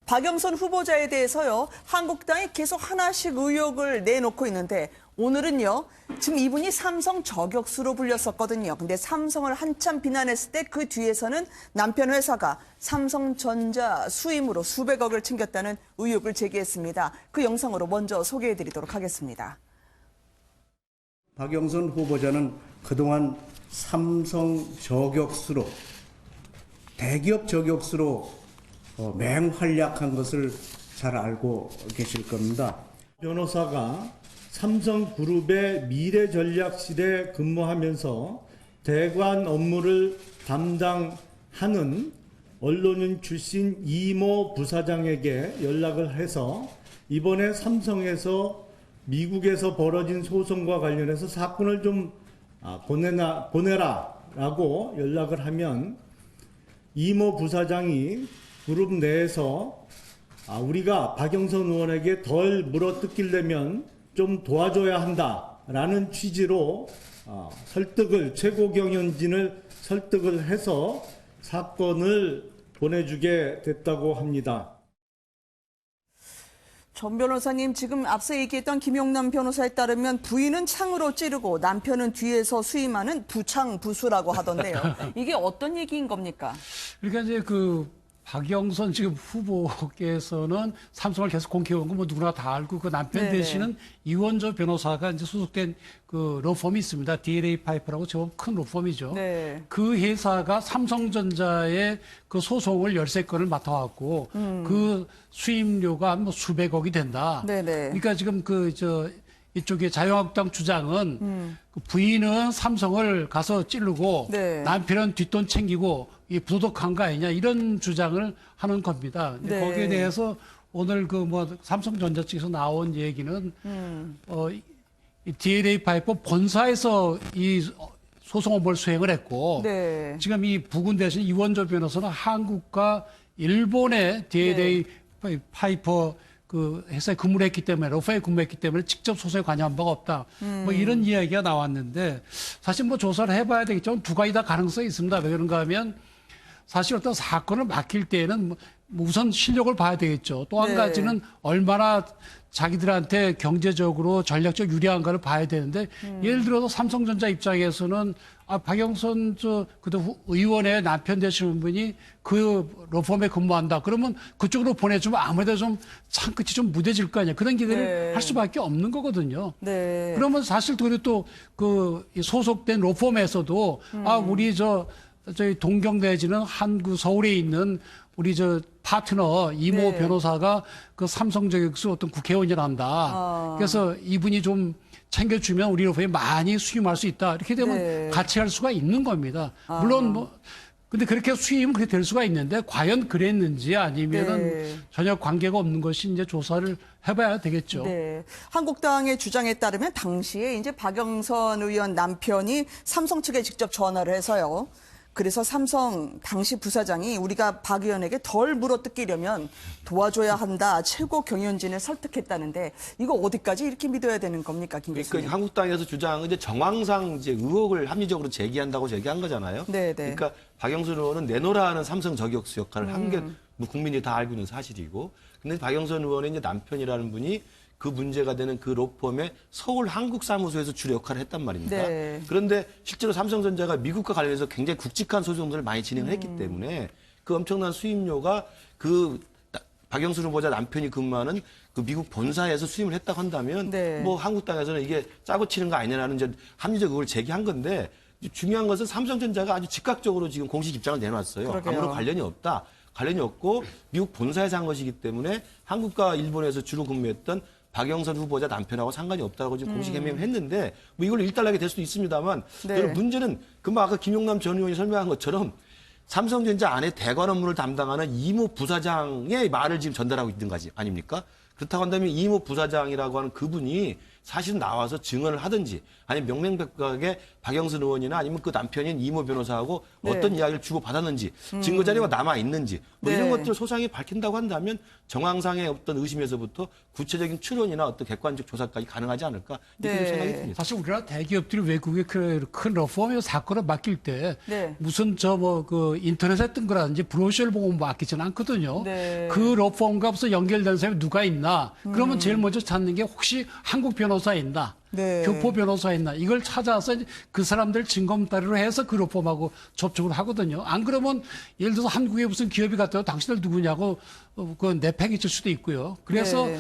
박영선 후보자에 대해서요, 한국당이 계속 하나씩 의혹을 내놓고 있는데, 오늘은요, 지금 이분이 삼성 저격수로 불렸었거든요. 근데 삼성을 한참 비난했을 때 그 뒤에서는 남편 회사가 삼성전자 수임으로 수백억을 챙겼다는 의혹을 제기했습니다. 그 영상으로 먼저 소개해드리도록 하겠습니다. 박영선 후보자는 그동안 삼성 저격수로, 대기업 저격수로 맹활약한 것을 잘 알고 계실 겁니다. 변호사가 삼성그룹의 미래전략실에 근무하면서 대관 업무를 담당하는 언론인 출신 이모 부사장에게 연락을 해서 이번에 삼성에서 미국에서 벌어진 소송과 관련해서 사건을 좀 보내라라고 연락을 하면 이모 부사장이 그룹 내에서 우리가 박영선 의원에게 덜 물어뜯기려면 좀 도와줘야 한다라는 취지로 최고 경영진을 설득을 해서 사건을 보내주게 됐다고 합니다. 전 변호사님, 지금 앞서 얘기했던 김용남 변호사에 따르면 부인은 창으로 찌르고 남편은 뒤에서 수임하는 부창부수라고 하던데요. 이게 어떤 얘기인 겁니까? 그러니까 이제 박영선 지금 후보께서는 삼성을 계속 공개해온 거 뭐 누구나 다 알고 그 남편 네네. 되시는 이원조 변호사가 이제 소속된 그 로펌이 있습니다. D&A 파이프라고 제법 큰 로펌이죠. 네. 그 회사가 삼성전자의 그 소송을 13건을 맡아왔고 그 수임료가 뭐 수백억이 된다. 네네. 그러니까 지금 이쪽에 자유한국당 주장은 그 부인은 삼성을 가서 찌르고 네. 남편은 뒷돈 챙기고 이 부도덕한 거 아니냐 이런 주장을 하는 겁니다. 근데 네. 거기에 대해서 오늘 삼성전자 측에서 나온 얘기는 이 D&A 파이프 본사에서 이 소송 업무를 수행을 했고 네. 지금 이 부군 대신 이원조 변호사는 한국과 일본의 D&A 파이프 그 회사에 근무를 했기 때문에 로펌에 근무했기 때문에 직접 소송에 관여한 바가 없다. 뭐 이런 이야기가 나왔는데 사실 뭐 조사를 해봐야 되겠지만 두 가지 다 가능성이 있습니다. 왜 그런가 하면 사실 어떤 사건을 맡길 때에는 뭐 우선 실력을 봐야 되겠죠. 또 한 네. 가지는 얼마나 자기들한테 경제적으로 전략적 유리한가를 봐야 되는데 예를 들어서 삼성전자 입장에서는 박영선 의원의 남편 되시는 분이 그 로펌에 근무한다. 그러면 그쪽으로 보내주면 아무래도 좀 창끝이 좀 무뎌질 거 아니에요. 그런 기대를 네. 할 수밖에 없는 거거든요. 네. 그러면 사실 또 소속된 로펌에서도 우리 저희 동경 내지는 서울에 있는 우리 파트너 이모 네. 변호사가 그 삼성 저격수 어떤 국회의원이란다. 그래서 이분이 좀 챙겨주면 우리 로펌이 많이 수임할 수 있다. 이렇게 되면 네. 같이 할 수가 있는 겁니다. 물론 근데 그렇게 수임은 그렇게 될 수가 있는데 과연 그랬는지 아니면은 네. 전혀 관계가 없는 것이 이제 조사를 해봐야 되겠죠. 네. 한국당의 주장에 따르면 당시에 이제 박영선 의원 남편이 삼성 측에 직접 전화를 해서요. 그래서 삼성 당시 부사장이 우리가 박 의원에게 덜 물어뜯기려면 도와줘야 한다. 최고 경영진을 설득했다는데 이거 어디까지 이렇게 믿어야 되는 겁니까, 김 교수님? 그러니까 한국당에서 주장은 이제 정황상 이제 의혹을 합리적으로 제기한다고 제기한 거잖아요. 네네. 그러니까 박영선 의원은 내놓으라 하는 삼성 저격수 역할을 한 게 뭐 국민이 다 알고 있는 사실이고, 근데 박영선 의원의 이제 남편이라는 분이 그 문제가 되는 그 로펌의 서울 한국 사무소에서 주로 역할을 했단 말입니다. 네. 그런데 실제로 삼성전자가 미국과 관련해서 굉장히 굵직한 소송들을 많이 진행을 했기 때문에 그 엄청난 수임료가 박영선 후보자 남편이 근무하는 그 미국 본사에서 수임을 했다고 한다면 네. 뭐 한국당에서는 이게 짜고 치는 거 아니냐는 이제 합리적 의혹을 제기한 건데, 중요한 것은 삼성전자가 아주 즉각적으로 지금 공식 입장을 내놨어요. 그러게요. 아무런 관련이 없다. 관련이 없고 미국 본사에서 한 것이기 때문에 한국과 일본에서 주로 근무했던 박영선 후보자 남편하고 상관이 없다고 지금 공식 해명을 했는데, 뭐 이걸 일단락이 될 수도 있습니다만, 네. 문제는 금방 아까 김용남 전 의원이 설명한 것처럼 삼성전자 안에 대관 업무를 담당하는 이모 부사장의 말을 지금 전달하고 있는 거 아닙니까? 그렇다고 한다면 이모 부사장이라고 하는 그분이 사실 나와서 증언을 하든지 아니면 명명백백하게 박영선 의원이나 아니면 그 남편인 이모 변호사하고 네. 어떤 이야기를 주고받았는지 증거 자료가 남아 있는지 뭐 이런 네. 것들을 소상히 밝힌다고 한다면 정황상의 어떤 의심에서부터 구체적인 추론이나 어떤 객관적 조사까지 가능하지 않을까 이렇게 네. 생각이 듭니다. 사실 우리나라 대기업들이 외국에 큰 러펌의 사건을 맡길 때 네. 무슨 그 인터넷에 뜬 거라든지 브로셔를 보고 맡기지는 않거든요. 네. 그 러펌과 무슨 연결된 사람이 누가 있나? 그러면 제일 먼저 찾는 게 혹시 한국 변호사 있나? 네. 교포 변호사 있나? 이걸 찾아서 이제 그 사람들 증검따리로 해서 그 러펌하고 접촉을 하거든요. 안 그러면 예를 들어서 한국에 무슨 기업이 갔다고 당신들 누구냐고 그 내팽개칠 수도 있고요. 그래서 네.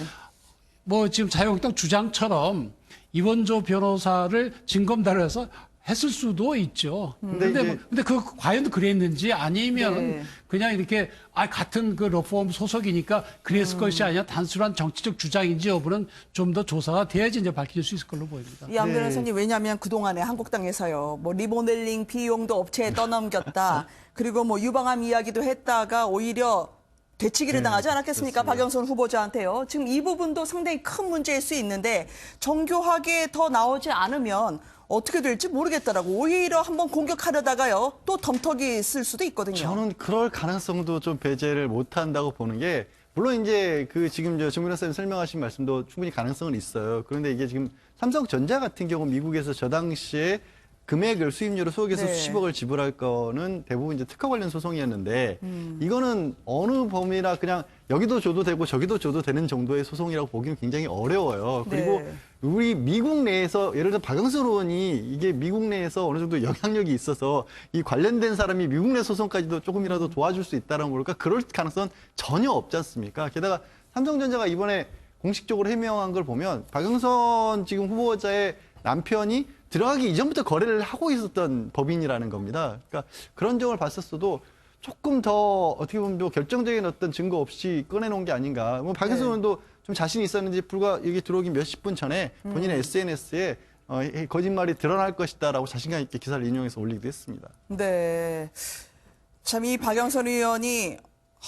뭐 지금 자유한국당 주장처럼 이원조 변호사를 증검다려서 했을 수도 있죠. 근데 그 과연 그랬는지 아니면 네. 그냥 이렇게 같은 그 러펌 소속이니까 그랬을 것이 아니라 단순한 정치적 주장인지 여부는 좀 더 조사가 돼야지 이제 밝혀질 수 있을 걸로 보입니다. 이안 변호사님, 왜냐하면 그동안에 한국당에서요, 뭐 리모델링 비용도 업체에 떠넘겼다. 그리고 뭐 유방암 이야기도 했다가 오히려 되치기를 당하지 않았겠습니까? 박영선 후보자한테요. 지금 이 부분도 상당히 큰 문제일 수 있는데 정교하게 더 나오지 않으면 어떻게 될지 모르겠다라고 오히려 한번 공격하려다가요 또 덤터기 쓸 수도 있거든요. 저는 그럴 가능성도 좀 배제를 못한다고 보는 게, 물론 이제 그 지금 정 변호사님 설명하신 말씀도 충분히 가능성은 있어요. 그런데 이게 지금 삼성전자 같은 경우 미국에서 저 당시에 금액을 수입료로 소액에서 네. 수십억을 지불할 거는 대부분 이제 특허 관련 소송이었는데, 이거는 어느 범위나 그냥 여기도 줘도 되고 저기도 줘도 되는 정도의 소송이라고 보기는 굉장히 어려워요. 그리고 네. 우리 미국 내에서 예를 들어 박영선 의원이 이게 미국 내에서 어느 정도 영향력이 있어서 이 관련된 사람이 미국 내 소송까지도 조금이라도 도와줄 수 있다는 걸까? 그럴 가능성은 전혀 없지 않습니까? 게다가 삼성전자가 이번에 공식적으로 해명한 걸 보면 박영선 지금 후보자의 남편이 들어가기 이전부터 거래를 하고 있었던 법인이라는 겁니다. 그러니까 그런 점을 봤었어도 조금 더 어떻게 보면 좀 결정적인 어떤 증거 없이 꺼내놓은 게 아닌가. 뭐 박영선 의원도 좀 자신이 있었는지 불과 여기 들어오기 몇십 분 전에 본인의 SNS에 거짓말이 드러날 것이다라고 자신감 있게 기사를 인용해서 올리기도 했습니다. 네. 참 이 박영선 의원이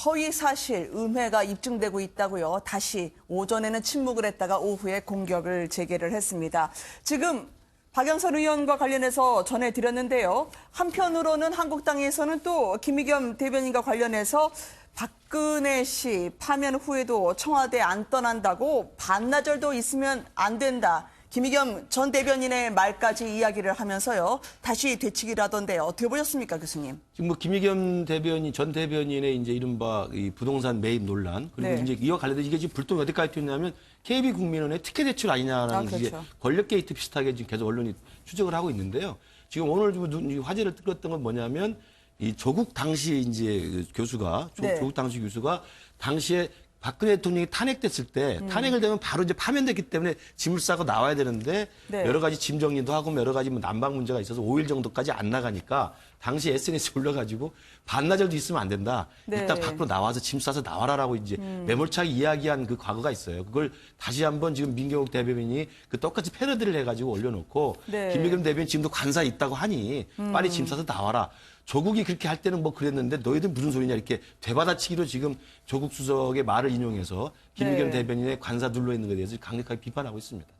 허위 사실, 음해가 입증되고 있다고요. 다시 오전에는 침묵을 했다가 오후에 공격을 재개를 했습니다. 지금 박영선 의원과 관련해서 전해드렸는데요. 한편으로는 한국당에서는 또 김의겸 대변인과 관련해서 박근혜 씨 파면 후에도 청와대 안 떠난다고 반나절도 있으면 안 된다. 김의겸 전 대변인의 말까지 이야기를 하면서요. 다시 되치기라던데 어떻게 보셨습니까, 교수님? 지금 뭐 김의겸 전 대변인의 이제 이른바 이 부동산 매입 논란 그리고 네. 이제 이와 관련돼서 이게 지금 불똥이 어디까지 튀었냐면 KB국민은행 특혜 대출 아니냐라는 그렇죠. 이제 권력 게이트 비슷하게 지금 계속 언론이 추적을 하고 있는데요. 지금 오늘 좀 화제를 끌었던 건 뭐냐면 이 조국 당시 이제 교수가 네. 조국 당시 교수가 당시에 박근혜 대통령이 탄핵됐을 때 탄핵을 되면 바로 이제 파면됐기 때문에 짐을 싸고 나와야 되는데 네. 여러 가지 짐 정리도 하고 여러 가지 뭐 난방 문제가 있어서 5일 정도까지 안 나가니까 당시 SNS에 올려가지고 반나절도 있으면 안 된다. 네. 일단 밖으로 나와서 짐 싸서 나와라라고 이제 매몰차게 이야기한 그 과거가 있어요. 그걸 다시 한번 지금 민경욱 대변인이 그 똑같이 패러디를 해가지고 올려놓고 네. 김의겸 대변인 지금도 관사 있다고 하니 빨리 짐 싸서 나와라. 조국이 그렇게 할 때는 뭐 그랬는데 너희들 무슨 소리냐 이렇게 되받아치기로 지금 조국 수석의 말을 인용해서 김의겸 네. 대변인의 관사 눌러 있는 것에 대해서 강력하게 비판하고 있습니다.